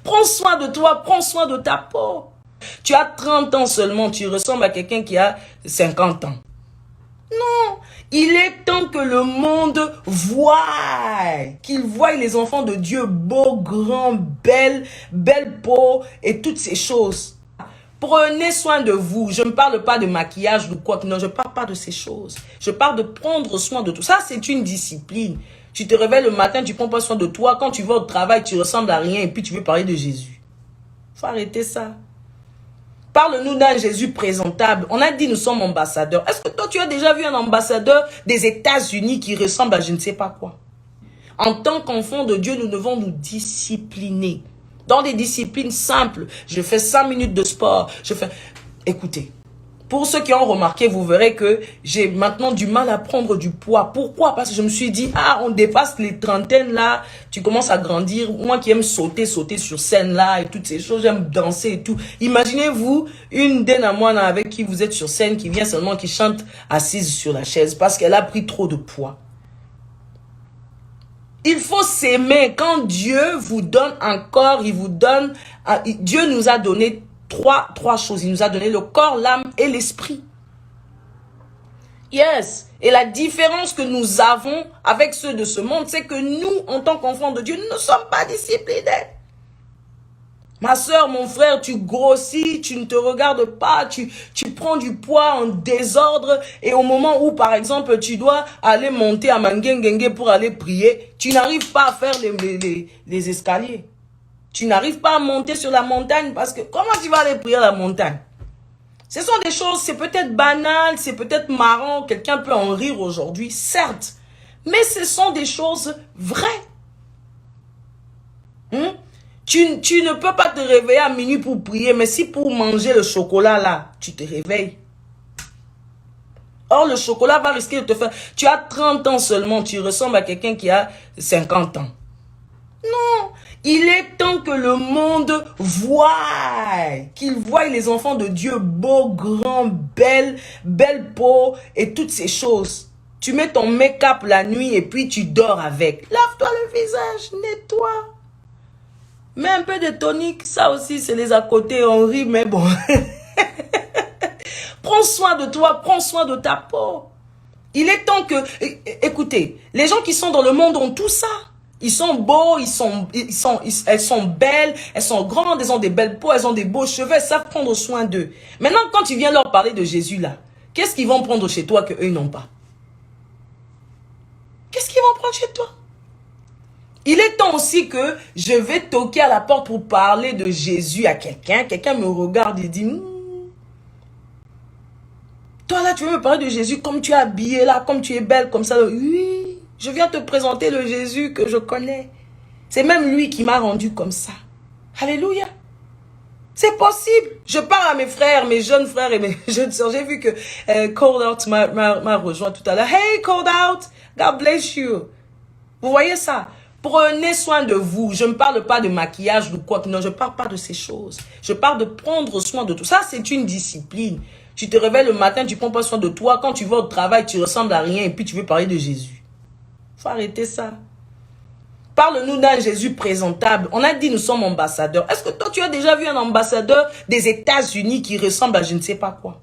Prends soin de toi, prends soin de ta peau. Tu as 30 ans seulement, tu ressembles à quelqu'un qui a 50 ans. Non, il est temps que le monde voie, qu'il voie les enfants de Dieu beaux, grands, belle peau et toutes ces choses. Prenez soin de vous. Je ne parle pas de maquillage ou quoi. Non, je ne parle pas de ces choses. Je parle de prendre soin de tout. Ça, c'est une discipline. Tu te réveilles le matin, tu ne prends pas soin de toi. Quand tu vas au travail, tu ressembles à rien et puis tu veux parler de Jésus. Il faut arrêter ça. Parle-nous d'un Jésus présentable. On a dit nous sommes ambassadeurs. Est-ce que toi, tu as déjà vu un ambassadeur des États-Unis qui ressemble à je ne sais pas quoi? En tant qu'enfant de Dieu, nous devons nous discipliner. Dans des disciplines simples. Je fais 5 minutes de sport. Écoutez, pour ceux qui ont remarqué, vous verrez que j'ai maintenant du mal à prendre du poids. Pourquoi? Parce que je me suis dit, on dépasse les trentaines là, tu commences à grandir. Moi qui aime sauter sur scène là et toutes ces choses, j'aime danser et tout. Imaginez-vous une Denamwana avec qui vous êtes sur scène, qui vient seulement, qui chante assise sur la chaise parce qu'elle a pris trop de poids. Il faut s'aimer. Quand Dieu vous donne un corps, il vous donne... Dieu nous a donné trois choses. Il nous a donné le corps, l'âme et l'esprit. Yes. Et la différence que nous avons avec ceux de ce monde, c'est que nous, en tant qu'enfants de Dieu, nous ne sommes pas disciplinés. Ma soeur, mon frère, tu grossis, tu ne te regardes pas, tu prends du poids en désordre et au moment où, par exemple, tu dois aller monter à Mangengenge pour aller prier, tu n'arrives pas à faire les escaliers. Tu n'arrives pas à monter sur la montagne parce que comment tu vas aller prier à la montagne? Ce sont des choses, c'est peut-être banal, c'est peut-être marrant, quelqu'un peut en rire aujourd'hui, certes, mais ce sont des choses vraies. Tu ne peux pas te réveiller à minuit pour prier, mais si pour manger le chocolat là, tu te réveilles. Or, le chocolat va risquer de te faire... Tu as 30 ans seulement, tu ressembles à quelqu'un qui a 50 ans. Non, il est temps que le monde voie, qu'il voie les enfants de Dieu beaux, grands, belle peau et toutes ces choses. Tu mets ton make-up la nuit et puis tu dors avec. Lave-toi le visage, nettoie. Mets un peu de tonique, ça aussi c'est les à côté, on rit, mais bon. Prends soin de toi, prends soin de ta peau. Il est temps que... Écoutez, les gens qui sont dans le monde ont tout ça. Ils sont beaux, elles sont belles, elles sont grandes, elles ont des belles peaux, elles ont des beaux cheveux, elles savent prendre soin d'eux. Maintenant, quand tu viens leur parler de Jésus là, qu'est-ce qu'ils vont prendre chez toi qu'eux n'ont pas? Qu'est-ce qu'ils vont prendre chez toi? Il est temps aussi que je vais toquer à la porte pour parler de Jésus à quelqu'un. Quelqu'un me regarde et dit, toi là, tu veux me parler de Jésus comme tu es habillée là, comme tu es belle, comme ça. Oui, je viens te présenter le Jésus que je connais. C'est même lui qui m'a rendu comme ça. Alléluia. C'est possible. Je parle à mes frères, mes jeunes frères et mes jeunes sœurs. J'ai vu que Cold Out m'a rejoint tout à l'heure. Hey, Cold Out, God bless you. Vous voyez ça? Prenez soin de vous. Je ne parle pas de maquillage ou quoi. Non, je ne parle pas de ces choses. Je parle de prendre soin de tout. Ça, c'est une discipline. Tu te réveilles le matin, tu ne prends pas soin de toi. Quand tu vas au travail, tu ressembles à rien et puis tu veux parler de Jésus. Il faut arrêter ça. Parle-nous d'un Jésus présentable. On a dit nous sommes ambassadeurs. Est-ce que toi, tu as déjà vu un ambassadeur des États-Unis qui ressemble à je ne sais pas quoi?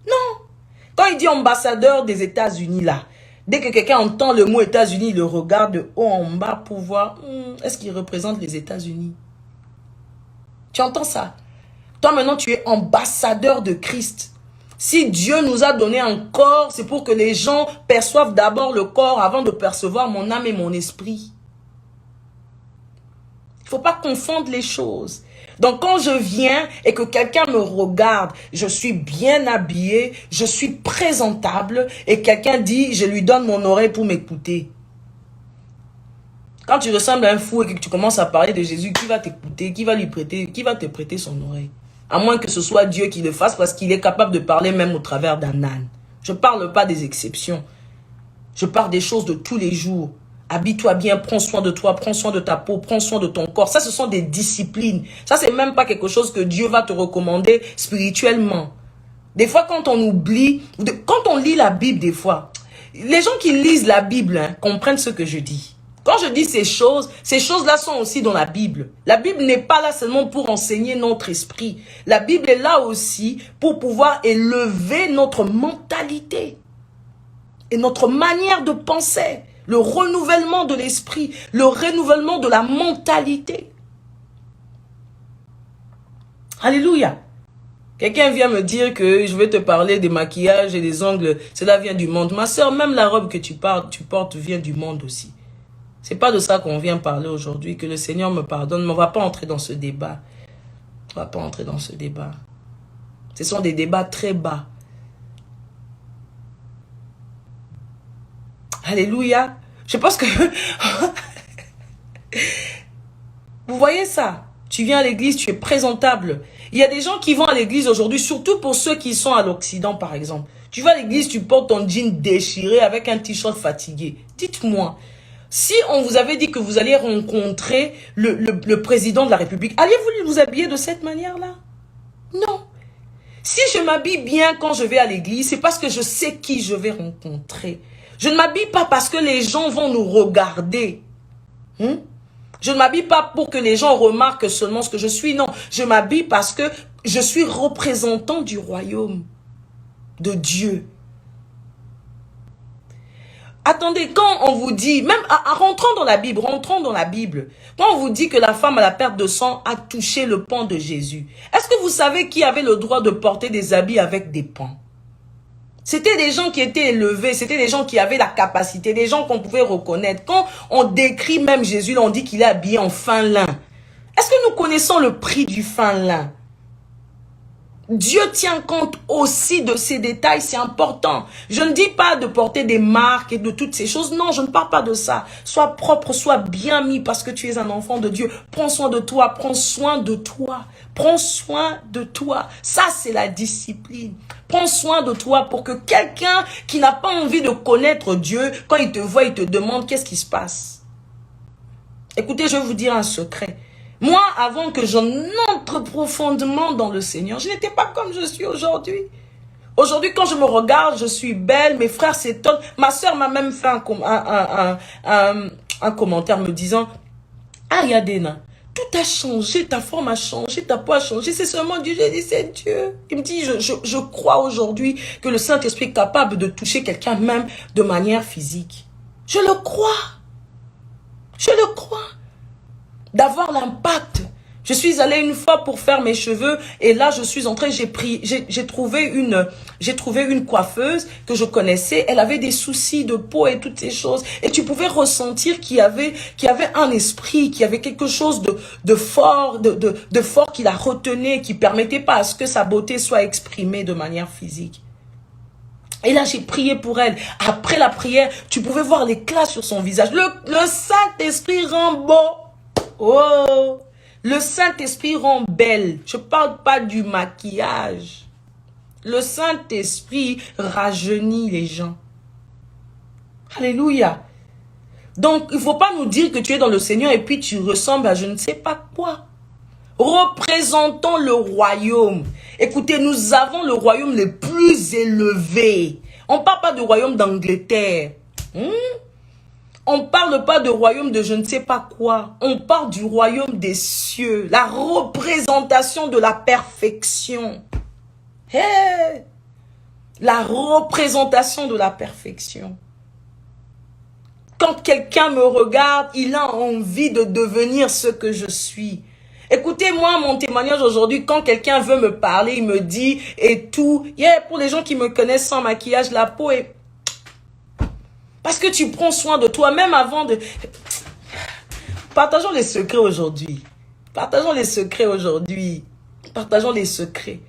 Non. Quand il dit ambassadeur des États-Unis là, dès que quelqu'un entend le mot États-Unis, il le regarde de haut en bas pour voir, est-ce qu'il représente les États-Unis? Tu entends ça? Toi maintenant, tu es ambassadeur de Christ. Si Dieu nous a donné un corps, c'est pour que les gens perçoivent d'abord le corps avant de percevoir mon âme et mon esprit. Il ne faut pas confondre les choses. Donc quand je viens et que quelqu'un me regarde, je suis bien habillé, je suis présentable et quelqu'un dit, je lui donne mon oreille pour m'écouter. Quand tu ressembles à un fou et que tu commences à parler de Jésus, qui va t'écouter, qui va te prêter son oreille? À moins que ce soit Dieu qui le fasse parce qu'il est capable de parler même au travers d'un âne. Je ne parle pas des exceptions. Je parle des choses de tous les jours. Habille-toi bien, prends soin de toi, prends soin de ta peau, prends soin de ton corps. Ça, ce sont des disciplines. Ça, c'est même pas quelque chose que Dieu va te recommander spirituellement. Des fois, quand on oublie, quand on lit la Bible, des fois, les gens qui lisent la Bible comprennent ce que je dis. Quand je dis ces choses-là sont aussi dans la Bible. La Bible n'est pas là seulement pour enseigner notre esprit. La Bible est là aussi pour pouvoir élever notre mentalité et notre manière de penser. Le renouvellement de l'esprit, le renouvellement de la mentalité. Alléluia. Quelqu'un vient me dire que je vais te parler des maquillages et des ongles. Cela vient du monde. Ma soeur, même la robe que tu portes vient du monde aussi. C'est pas de ça qu'on vient parler aujourd'hui. Que le Seigneur me pardonne. Mais on ne va pas entrer dans ce débat. On ne va pas entrer dans ce débat. Ce sont des débats très bas. Alléluia. Je pense que... Vous voyez ça? Tu viens à l'église, tu es présentable. Il y a des gens qui vont à l'église aujourd'hui, surtout pour ceux qui sont à l'Occident, par exemple. Tu vas à l'église, tu portes ton jean déchiré avec un t-shirt fatigué. Dites-moi, si on vous avait dit que vous alliez rencontrer le président de la République, alliez-vous vous habiller de cette manière-là? Non. Si je m'habille bien quand je vais à l'église, c'est parce que je sais qui je vais rencontrer. Je ne m'habille pas parce que les gens vont nous regarder. Je ne m'habille pas pour que les gens remarquent seulement ce que je suis. Non, je m'habille parce que je suis représentant du royaume de Dieu. Attendez, quand on vous dit, même rentrons dans la Bible, quand on vous dit que la femme à la perte de sang a touché le pan de Jésus, est-ce que vous savez qui avait le droit de porter des habits avec des pans? C'était des gens qui étaient élevés, c'était des gens qui avaient la capacité, des gens qu'on pouvait reconnaître. Quand on décrit même Jésus, on dit qu'il est habillé en fin lin. Est-ce que nous connaissons le prix du fin lin? Dieu tient compte aussi de ces détails, c'est important. Je ne dis pas de porter des marques et de toutes ces choses. Non, je ne parle pas de ça. Sois propre, sois bien mis parce que tu es un enfant de Dieu. Prends soin de toi, prends soin de toi. Prends soin de toi. Ça, c'est la discipline. Prends soin de toi pour que quelqu'un qui n'a pas envie de connaître Dieu, quand il te voit, il te demande qu'est-ce qui se passe. Écoutez, je vais vous dire un secret. Moi, avant que je n'entre profondément dans le Seigneur, je n'étais pas comme je suis aujourd'hui. Aujourd'hui, quand je me regarde, je suis belle, mes frères s'étonnent. Ma soeur m'a même fait un commentaire me disant, « Ah, Yadena, tout a changé, ta forme a changé, ta peau a changé, c'est seulement Dieu. » J'ai dit, c'est Dieu. Il me dit, je crois aujourd'hui que le Saint-Esprit est capable de toucher quelqu'un même de manière physique. Je le crois. Je le crois. D'avoir l'impact. Je suis allée une fois pour faire mes cheveux et là je suis entrée, j'ai trouvé une coiffeuse que je connaissais, elle avait des soucis de peau et toutes ces choses et tu pouvais ressentir qu'il y avait un esprit, qu'il y avait quelque chose de fort qui la retenait, qui permettait pas à ce que sa beauté soit exprimée de manière physique. Et là, j'ai prié pour elle. Après la prière, tu pouvais voir l'éclat sur son visage. Le Saint-Esprit rend beau. Oh, le Saint-Esprit rend belle. Je ne parle pas du maquillage. Le Saint-Esprit rajeunit les gens. Alléluia. Donc, il ne faut pas nous dire que tu es dans le Seigneur et puis tu ressembles à je ne sais pas quoi. Représentons le royaume. Écoutez, nous avons le royaume le plus élevé. On ne parle pas du royaume d'Angleterre. On ne parle pas du royaume de je ne sais pas quoi. On parle du royaume des cieux. La représentation de la perfection. Hey! La représentation de la perfection. Quand quelqu'un me regarde, il a envie de devenir ce que je suis. Écoutez, moi, mon témoignage aujourd'hui, quand quelqu'un veut me parler, il me dit et tout. Pour les gens qui me connaissent sans maquillage, la peau est... Parce que tu prends soin de toi, même avant de... Partageons les secrets aujourd'hui. Partageons les secrets aujourd'hui. Partageons les secrets.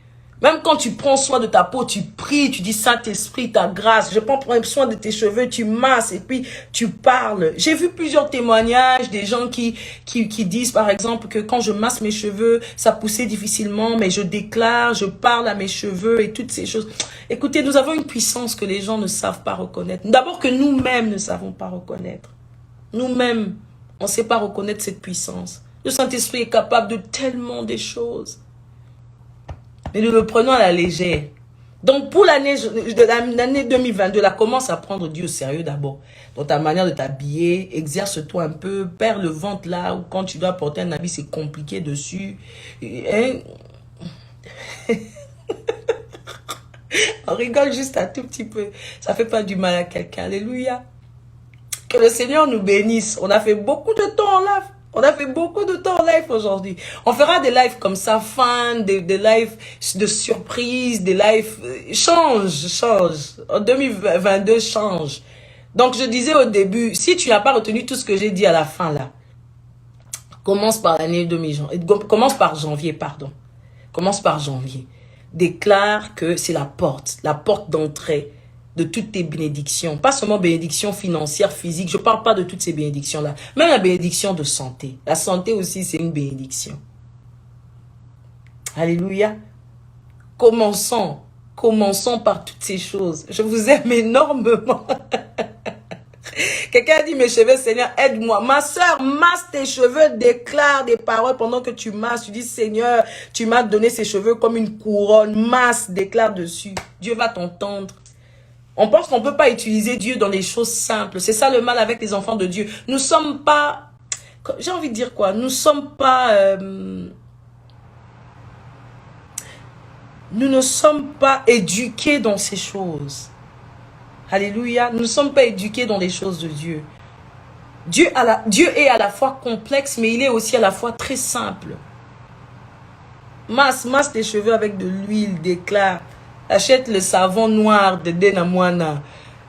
Même quand tu prends soin de ta peau, tu pries, tu dis Saint-Esprit, ta grâce. Je prends soin de tes cheveux, tu masses et puis tu parles. J'ai vu plusieurs témoignages des gens qui disent par exemple que quand je masse mes cheveux, ça poussait difficilement, mais je déclare, je parle à mes cheveux et toutes ces choses. Écoutez, nous avons une puissance que les gens ne savent pas reconnaître. D'abord que nous-mêmes ne savons pas reconnaître. Nous-mêmes, on ne sait pas reconnaître cette puissance. Le Saint-Esprit est capable de tellement de choses. Mais nous le prenons à la légère. Donc, pour l'année 2022, là, commence à prendre Dieu au sérieux d'abord. Dans ta manière de t'habiller, exerce-toi un peu, perds le ventre là, où quand tu dois porter un habit, c'est compliqué dessus. Hein? On rigole juste un tout petit peu. Ça fait pas du mal à quelqu'un. Alléluia. Que le Seigneur nous bénisse. On a fait beaucoup de temps en live. On a fait beaucoup de temps en live aujourd'hui. On fera des lives comme ça, fun, des lives de surprise, des lives... change. En 2022, change. Donc, je disais au début, si tu n'as pas retenu tout ce que j'ai dit à la fin, là, commence par l'année 2020. Commence par janvier, pardon. Commence par janvier. Déclare que c'est la porte d'entrée de toutes tes bénédictions. Pas seulement bénédictions financières, physiques. Je ne parle pas de toutes ces bénédictions-là. Même la bénédiction de santé. La santé aussi, c'est une bénédiction. Alléluia. Commençons par toutes ces choses. Je vous aime énormément. Quelqu'un a dit, mes cheveux, Seigneur, aide-moi. Ma soeur, masse tes cheveux, déclare des paroles pendant que tu masses. Tu dis, Seigneur, tu m'as donné ces cheveux comme une couronne. Masse, déclare dessus. Dieu va t'entendre. On pense qu'on ne peut pas utiliser Dieu dans les choses simples. C'est ça le mal avec les enfants de Dieu. Nous ne sommes pas... J'ai envie de dire quoi? Nous ne sommes pas... nous ne sommes pas éduqués dans ces choses. Alléluia. Nous ne sommes pas éduqués dans les choses de Dieu. Dieu est à la fois complexe, mais il est aussi à la fois très simple. Masse tes cheveux avec de l'huile, déclare. Achète le savon noir de Denamwana.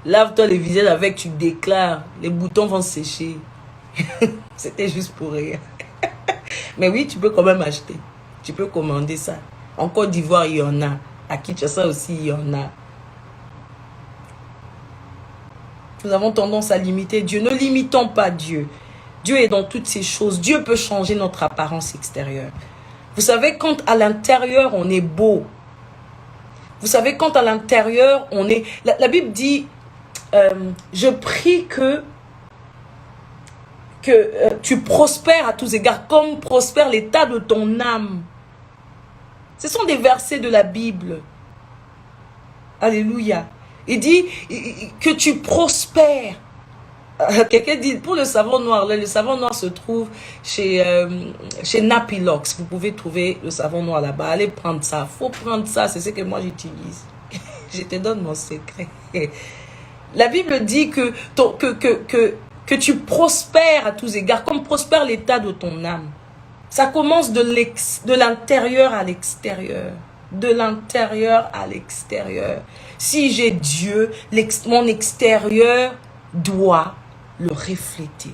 Lave-toi le visage avec, tu déclares. Les boutons vont sécher. C'était juste pour rire. Mais oui, tu peux quand même acheter. Tu peux commander ça. En Côte d'Ivoire, il y en a. À Kinshasa aussi, il y en a. Nous avons tendance à limiter Dieu. Ne limitons pas Dieu. Dieu est dans toutes ces choses. Dieu peut changer notre apparence extérieure. Vous savez, quand à l'intérieur, on est beau. Vous savez, quand à l'intérieur, on est... La Bible dit, je prie que tu prospères à tous égards, comme prospère l'état de ton âme. Ce sont des versets de la Bible. Alléluia. Il dit que tu prospères. Quelqu'un dit, pour le savon noir, le savon noir se trouve chez Napilox. Vous pouvez trouver le savon noir là-bas. Allez prendre ça. Faut prendre ça. C'est ce que moi j'utilise. Je te donne mon secret. La Bible dit que tu prospères à tous égards, comme prospère l'état de ton âme. Ça commence de l'intérieur à l'extérieur. De l'intérieur à l'extérieur. Si j'ai Dieu, mon extérieur doit le refléter.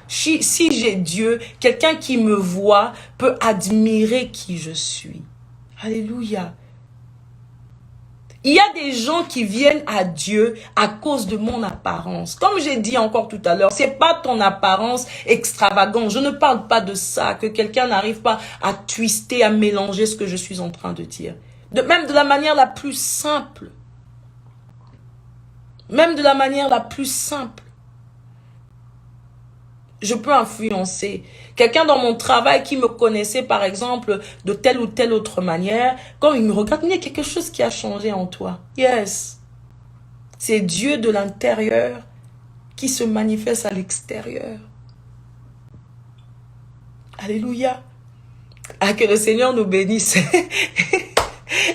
Si j'ai Dieu, quelqu'un qui me voit peut admirer qui je suis. Alléluia. Il y a des gens qui viennent à Dieu à cause de mon apparence. Comme j'ai dit encore tout à l'heure, c'est pas ton apparence extravagante. Je ne parle pas de ça, que quelqu'un n'arrive pas à twister, à mélanger ce que je suis en train de dire. Même de la manière la plus simple. Même de la manière la plus simple. Je peux influencer. Quelqu'un dans mon travail qui me connaissait, par exemple, de telle ou telle autre manière, quand il me regarde, il y a quelque chose qui a changé en toi. Yes. C'est Dieu de l'intérieur qui se manifeste à l'extérieur. Alléluia. Ah, que le Seigneur nous bénisse.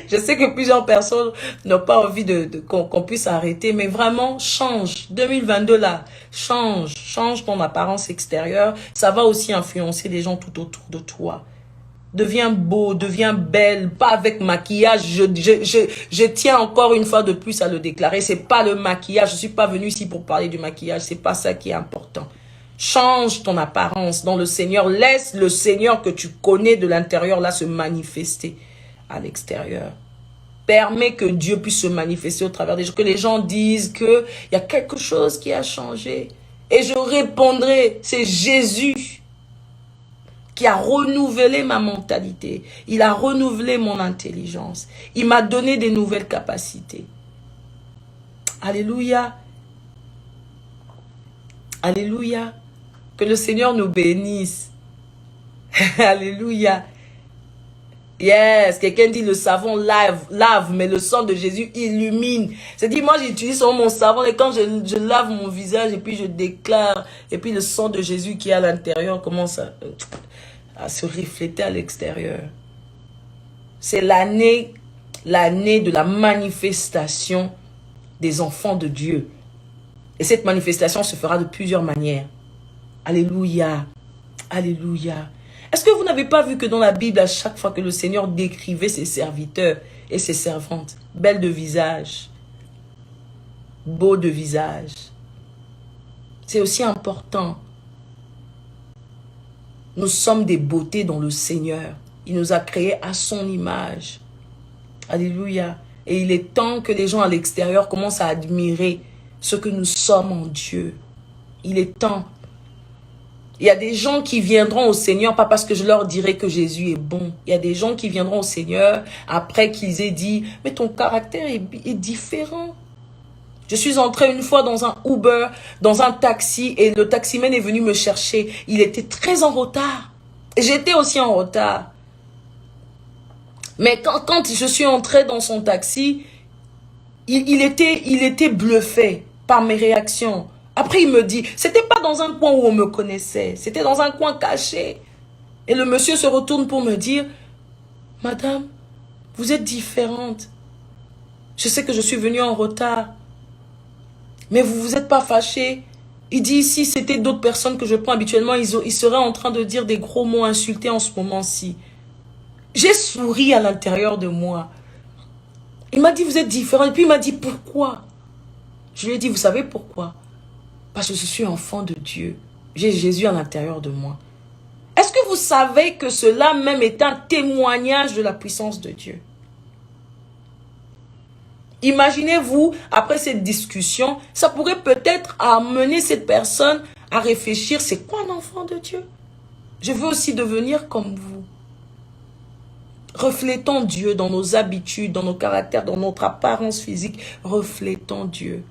Je sais que plusieurs personnes n'ont pas envie qu'on puisse arrêter, mais vraiment, change. 2022 là, change ton apparence extérieure. Ça va aussi influencer les gens tout autour de toi. Deviens beau, deviens belle, pas avec maquillage. Je tiens encore une fois de plus à le déclarer. C'est pas le maquillage. Je suis pas venue ici pour parler du maquillage. C'est pas ça qui est important. Change ton apparence dans le Seigneur. Laisse le Seigneur que tu connais de l'intérieur là se manifester à l'extérieur. Permets que Dieu puisse se manifester au travers des gens. Que les gens disent qu'il y a quelque chose qui a changé. Et je répondrai, c'est Jésus qui a renouvelé ma mentalité. Il a renouvelé mon intelligence. Il m'a donné des nouvelles capacités. Alléluia. Alléluia. Que le Seigneur nous bénisse. Alléluia. Yes, quelqu'un dit le savon lave, mais le sang de Jésus illumine. C'est-à-dire, moi j'utilise seulement mon savon et quand je lave mon visage et puis je déclare, et puis le sang de Jésus qui est à l'intérieur commence à se refléter à l'extérieur. C'est l'année de la manifestation des enfants de Dieu. Et cette manifestation se fera de plusieurs manières. Alléluia. Alléluia. Est-ce que vous n'avez pas vu que dans la Bible, à chaque fois que le Seigneur décrivait ses serviteurs et ses servantes, belles de visage, beaux de visage, c'est aussi important. Nous sommes des beautés dans le Seigneur. Il nous a créés à son image. Alléluia. Et il est temps que les gens à l'extérieur commencent à admirer ce que nous sommes en Dieu. Il est temps. Il y a des gens qui viendront au Seigneur, pas parce que je leur dirai que Jésus est bon. Il y a des gens qui viendront au Seigneur après qu'ils aient dit, mais ton caractère est différent. Je suis entrée une fois dans un Uber, dans un taxi, et le taximan est venu me chercher. Il était très en retard. Et j'étais aussi en retard. Mais quand je suis entrée dans son taxi, il était bluffé par mes réactions. Après, il me dit, c'était pas dans un coin où on me connaissait, c'était dans un coin caché. Et le monsieur se retourne pour me dire, Madame, vous êtes différente. Je sais que je suis venue en retard, mais vous vous êtes pas fâchée. Il dit, si c'était d'autres personnes que je prends habituellement, ils seraient en train de dire des gros mots insultés en ce moment-ci. J'ai souri à l'intérieur de moi. Il m'a dit, vous êtes différent. Et puis il m'a dit, pourquoi? Je lui ai dit, vous savez pourquoi? Parce que je suis enfant de Dieu. J'ai Jésus à l'intérieur de moi. Est-ce que vous savez que cela même est un témoignage de la puissance de Dieu? Imaginez-vous, après cette discussion, ça pourrait peut-être amener cette personne à réfléchir, c'est quoi un enfant de Dieu? Je veux aussi devenir comme vous. Reflétons Dieu dans nos habitudes, dans nos caractères, dans notre apparence physique. Reflétons Dieu.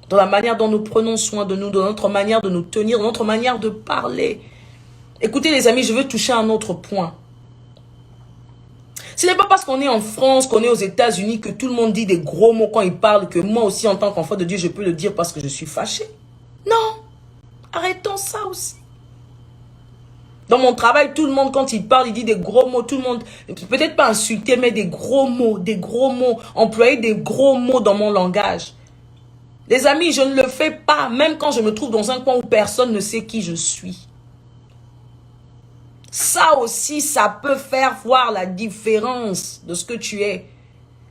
Dans la manière dont nous prenons soin de nous, dans notre manière de nous tenir, dans notre manière de parler. Écoutez les amis, je veux toucher à un autre point. Ce n'est pas parce qu'on est en France, qu'on est aux États-Unis, que tout le monde dit des gros mots quand il parle, que moi aussi en tant qu'enfant de Dieu, je peux le dire parce que je suis fâché. Non, arrêtons ça aussi. Dans mon travail, tout le monde, quand il parle, il dit des gros mots. Tout le monde, peut-être pas insulter, mais des gros mots, employer des gros mots dans mon langage. Les amis, je ne le fais pas, même quand je me trouve dans un coin où personne ne sait qui je suis. Ça aussi, ça peut faire voir la différence de ce que tu es.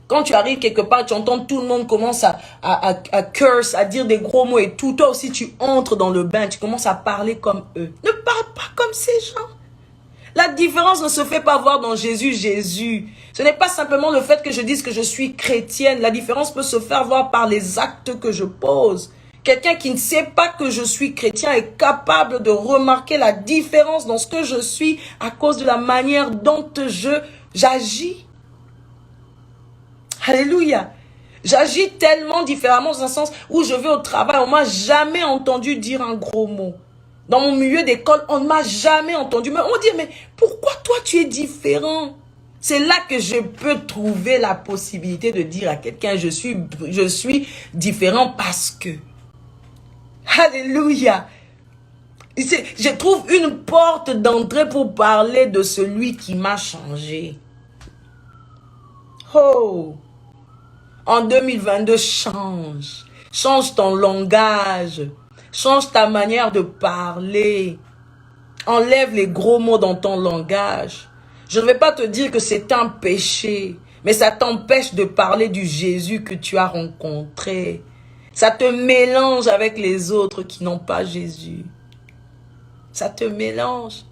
Quand tu arrives quelque part, tu entends tout le monde commence à curse, à dire des gros mots et tout. Toi aussi, tu entres dans le bain, tu commences à parler comme eux. Ne parle pas comme ces gens. La différence ne se fait pas voir dans Jésus. Ce n'est pas simplement le fait que je dise que je suis chrétienne. La différence peut se faire voir par les actes que je pose. Quelqu'un qui ne sait pas que je suis chrétien est capable de remarquer la différence dans ce que je suis à cause de la manière dont j'agis. Alléluia. J'agis tellement différemment dans un sens où je vais au travail. On ne m'a jamais entendu dire un gros mot. Dans mon milieu d'école, on ne m'a jamais entendu. Mais on dit, mais pourquoi toi tu es différent? C'est là que je peux trouver la possibilité de dire à quelqu'un, je suis différent parce que. Alléluia. Je trouve une porte d'entrée pour parler de celui qui m'a changé. Oh. En 2022, change. Change ton langage. Change ta manière de parler. Enlève les gros mots dans ton langage. Je ne vais pas te dire que c'est un péché, mais ça t'empêche de parler du Jésus que tu as rencontré. Ça te mélange avec les autres qui n'ont pas Jésus. Ça te mélange.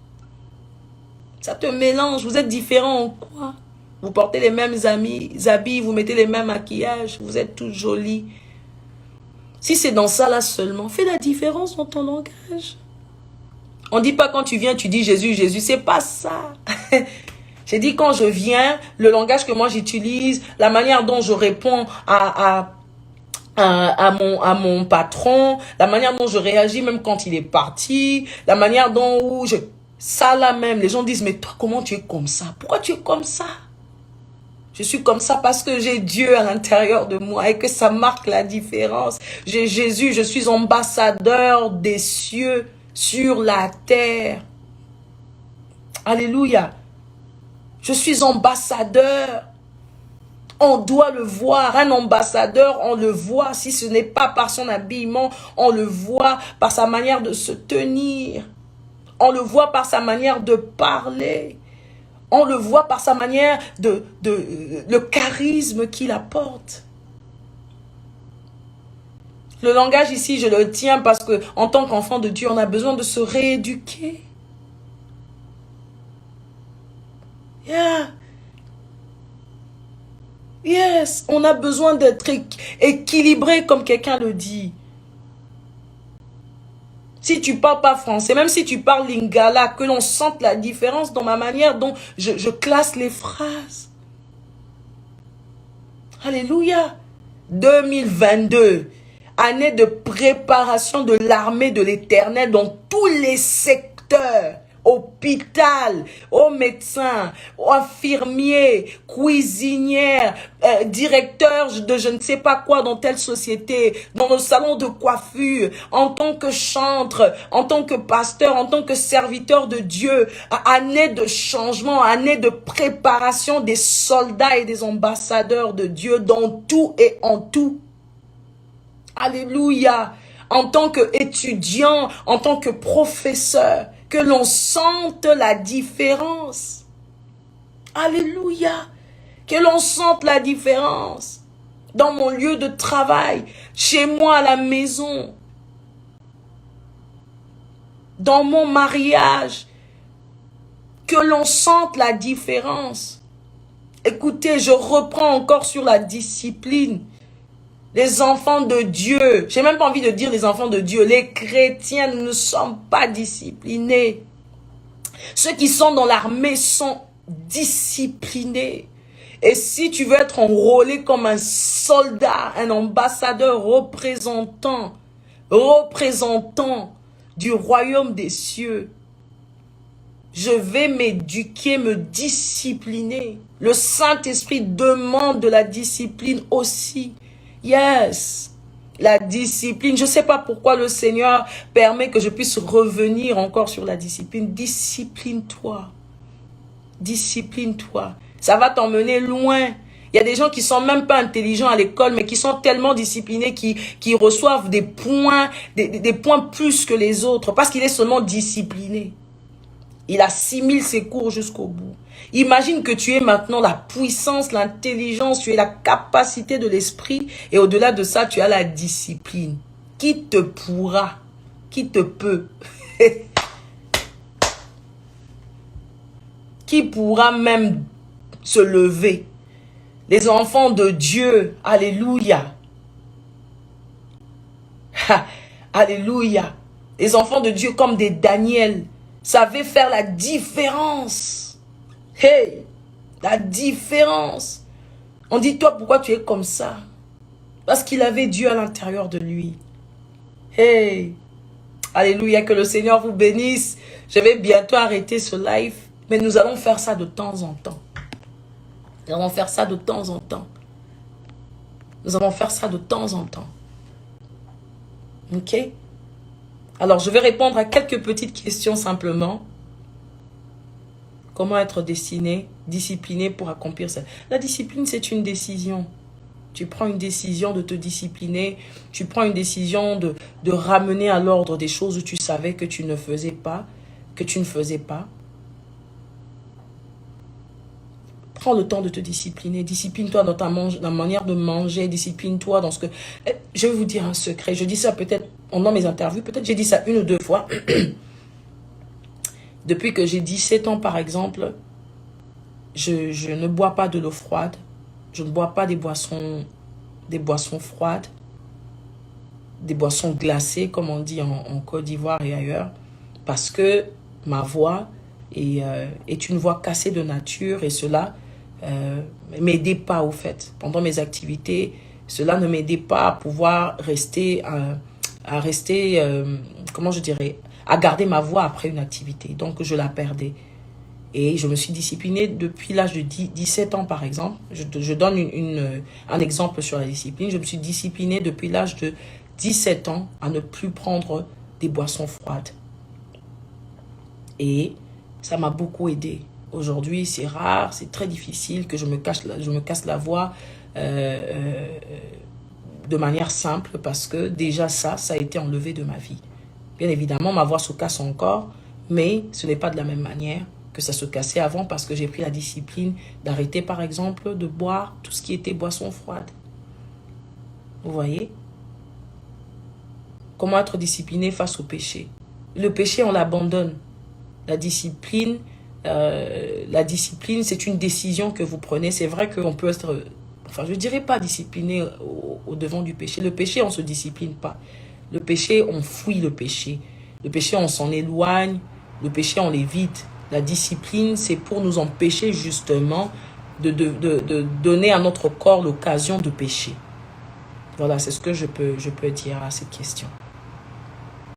Ça te mélange. Vous êtes différents en quoi? Vous portez les mêmes habits, vous mettez les mêmes maquillages, vous êtes toutes jolies. Si c'est dans ça là seulement, fais la différence dans ton langage. On ne dit pas quand tu viens, tu dis Jésus, Jésus, c'est pas ça. J'ai dit quand je viens, le langage que moi j'utilise, la manière dont je réponds à mon patron, la manière dont je réagis même quand il est parti, la manière dont Ça là même, les gens disent, mais toi, comment tu es comme ça? Pourquoi tu es comme ça? Je suis comme ça parce que j'ai Dieu à l'intérieur de moi et que ça marque la différence. J'ai Jésus, je suis ambassadeur des cieux sur la terre. Alléluia. Je suis ambassadeur. On doit le voir. Un ambassadeur, on le voit. Si ce n'est pas par son habillement, on le voit par sa manière de se tenir. On le voit par sa manière de parler. On le voit par sa manière le charisme qu'il apporte. Le langage ici, je le tiens parce que en tant qu'enfant de Dieu, on a besoin de se rééduquer. Yeah. Yes, on a besoin d'être équilibré comme quelqu'un le dit. Si tu parles pas français, même si tu parles lingala, que l'on sente la différence dans ma manière dont je classe les phrases. Alléluia. 2022, année de préparation de l'armée de l'Éternel dans tous les secteurs. Hôpital, aux médecins, aux infirmiers, cuisinières, directeurs de je ne sais pas quoi dans telle société, dans le salon de coiffure, en tant que chantre, en tant que pasteur, en tant que serviteur de Dieu, année de changement, année de préparation des soldats et des ambassadeurs de Dieu dans tout et en tout. Alléluia. En tant qu'étudiant, en tant que professeur, que l'on sente la différence. Alléluia. Que l'on sente la différence. Dans mon lieu de travail, chez moi à la maison, dans mon mariage, que l'on sente la différence. Écoutez, je reprends encore sur la discipline. Les enfants de Dieu, j'ai même pas envie de dire les enfants de Dieu, les chrétiens, nous ne sommes pas disciplinés. Ceux qui sont dans l'armée sont disciplinés. Et si tu veux être enrôlé comme un soldat, un ambassadeur représentant du royaume des cieux, je vais m'éduquer, me discipliner. Le Saint-Esprit demande de la discipline aussi. Yes, la discipline. Je ne sais pas pourquoi le Seigneur permet que je puisse revenir encore sur la discipline. Discipline-toi. Discipline-toi. Ça va t'emmener loin. Il y a des gens qui sont même pas intelligents à l'école, mais qui sont tellement disciplinés, qui reçoivent des points plus que les autres, parce qu'il est seulement discipliné. Il assimile ses cours jusqu'au bout. Imagine que tu es maintenant la puissance, l'intelligence, tu es la capacité de l'esprit. Et au-delà de ça, tu as la discipline. Qui te pourra? Qui te peut? Qui pourra même se lever? Les enfants de Dieu. Alléluia. Alléluia. Les enfants de Dieu comme des Daniel savaient faire la différence. Hey, la différence. On dit, toi, pourquoi tu es comme ça? Parce qu'il avait Dieu à l'intérieur de lui. Hey, alléluia, que le Seigneur vous bénisse. Je vais bientôt arrêter ce live, mais nous allons faire ça de temps en temps. Nous allons faire ça de temps en temps. Nous allons faire ça de temps en temps. Ok? Alors, je vais répondre à quelques petites questions simplement. Comment être discipliné pour accomplir ça? La discipline, c'est une décision. Tu prends une décision de te discipliner. Tu prends une décision de ramener à l'ordre des choses où tu savais que tu ne faisais pas. Prends le temps de te discipliner. Discipline-toi dans ta manière de manger. Discipline-toi dans ce que... Je vais vous dire un secret. Je dis ça peut-être pendant mes interviews. Peut-être j'ai dit ça 1 ou 2 fois. Depuis que j'ai 17 ans, par exemple, je ne bois pas de l'eau froide. Je ne bois pas des boissons froides, des boissons glacées, comme on dit en Côte d'Ivoire et ailleurs, parce que ma voix est une voix cassée de nature et cela ne m'aidait pas, au fait. Pendant mes activités, cela ne m'aidait pas à pouvoir rester, comment je dirais, à garder ma voix après une activité. Donc, je la perdais. Et je me suis disciplinée depuis l'âge de 17 ans, par exemple. Je donne un exemple sur la discipline. Je me suis disciplinée depuis l'âge de 17 ans à ne plus prendre des boissons froides. Et ça m'a beaucoup aidé. Aujourd'hui, c'est rare, c'est très difficile que je me casse la voix de manière simple parce que déjà ça a été enlevé de ma vie. Bien évidemment, ma voix se casse encore, mais ce n'est pas de la même manière que ça se cassait avant parce que j'ai pris la discipline d'arrêter, par exemple, de boire tout ce qui était boisson froide. Vous voyez? Comment être discipliné face au péché? Le péché, on l'abandonne. La discipline, c'est une décision que vous prenez. C'est vrai qu'on peut être, enfin, je ne dirais pas discipliné au devant du péché. Le péché, on ne se discipline pas. Le péché, on fuit le péché. Le péché, on s'en éloigne. Le péché, on l'évite. La discipline, c'est pour nous empêcher justement de donner à notre corps l'occasion de pécher. Voilà, c'est ce que je peux dire à cette question.